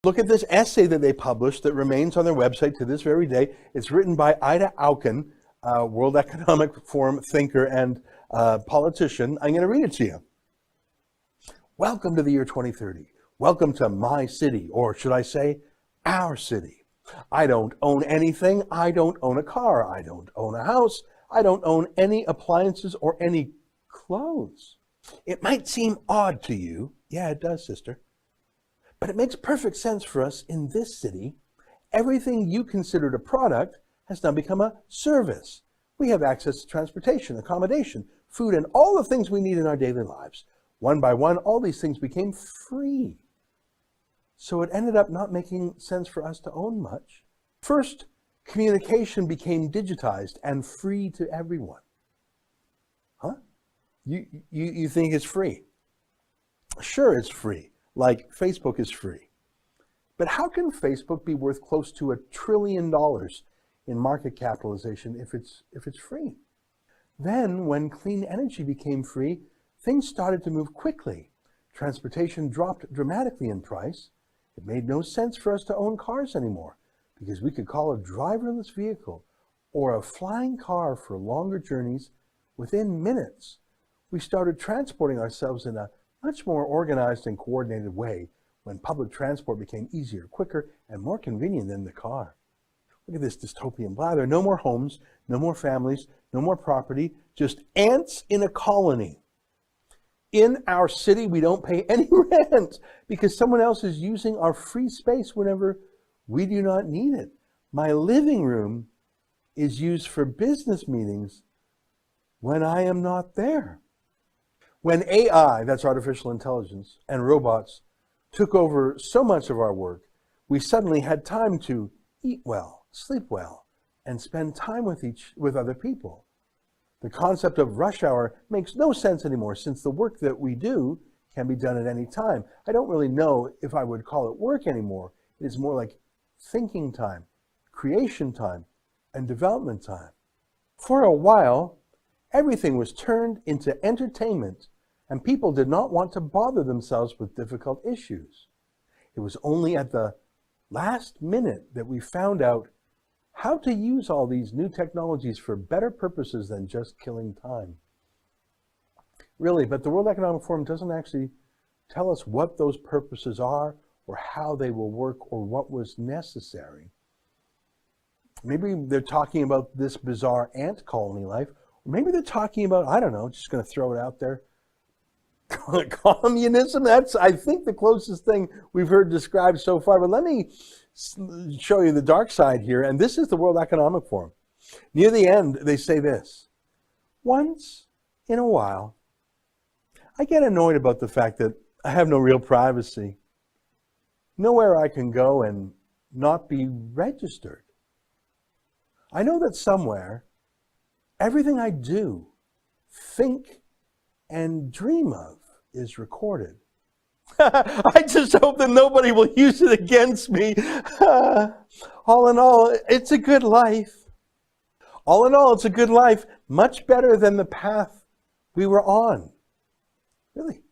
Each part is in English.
Look at this essay that they published that remains on their website to this very day. It's written by Ida Auken, World Economic Forum thinker and politician. I'm going to read it to you. Welcome to the year 2030. Welcome to my city, or should I say, our city. I don't own anything. I don't own a car. I don't own a house. I don't own any appliances or any clothes. It might seem odd to you. Yeah, it does, sister. But it makes perfect sense for us in this city. Everything you considered a product has now become a service. We have access to transportation, accommodation, food, and all the things we need in our daily lives. One by one, all these things became free. So it ended up not making sense for us to own much. First, communication became digitized and free to everyone. Huh? You think it's free? Sure, it's free. Like Facebook is free. But how can Facebook be worth close to $1 trillion in market capitalization if it's free? Then, when clean energy became free, things started to move quickly. Transportation dropped dramatically in price. It made no sense for us to own cars anymore because we could call a driverless vehicle or a flying car for longer journeys within minutes. We started transporting ourselves in a much more organized and coordinated way when public transport became easier, quicker, and more convenient than the car. Look at this dystopian blather. No more homes, no more families, no more property, just ants in a colony. In our city, we don't pay any rent because someone else is using our free space whenever we do not need it. My living room is used for business meetings when I am not there. When AI, that's artificial intelligence, and robots took over so much of our work, we suddenly had time to eat well, sleep well, and spend time with other people. The concept of rush hour makes no sense anymore since the work that we do can be done at any time. I don't really know if I would call it work anymore. It is more like thinking time, creation time, and development time. For a while, everything was turned into entertainment, and people did not want to bother themselves with difficult issues. It was only at the last minute that we found out how to use all these new technologies for better purposes than just killing time. Really, but the World Economic Forum doesn't actually tell us what those purposes are or how they will work or what was necessary. Maybe they're talking about this bizarre ant colony life, or maybe they're talking about, I don't know, just going to throw it out there, communism. That's, I think, the closest thing we've heard described so far. But let me show you the dark side here. And this is the World Economic Forum. Near the end, they say this: once in a while, I get annoyed about the fact that I have no real privacy. Nowhere I can go and not be registered. I know that somewhere, everything I do, think, and dream of is recorded. I just hope that nobody will use it against me. All in all, it's a good life. All in all, it's a good life, much better than the path we were on. Really.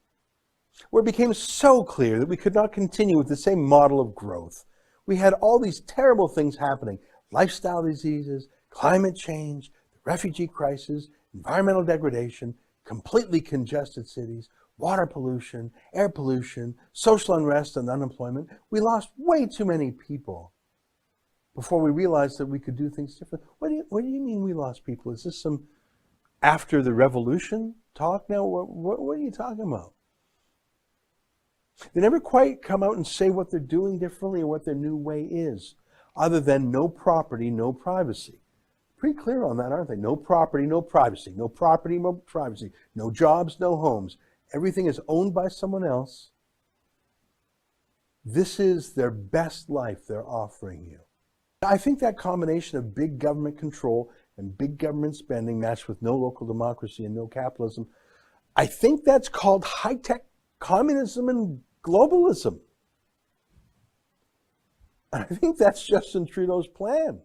Where it became so clear that we could not continue with the same model of growth. We had all these terrible things happening: lifestyle diseases, climate change, the refugee crisis, environmental degradation, completely congested cities, water pollution, air pollution, social unrest and unemployment. We lost way too many people before we realized that we could do things differently. What do you mean we lost people? Is this some after the revolution talk now? What are you talking about? They never quite come out and say what they're doing differently or what their new way is, other than no property, no privacy. Pretty clear on that, aren't they? No property, no privacy. No property, no privacy. No jobs, no homes. Everything is owned by someone else. This is their best life they're offering you. I think that combination of big government control and big government spending matched with no local democracy and no capitalism, I think that's called high-tech communism and globalism. And I think that's Justin Trudeau's plan.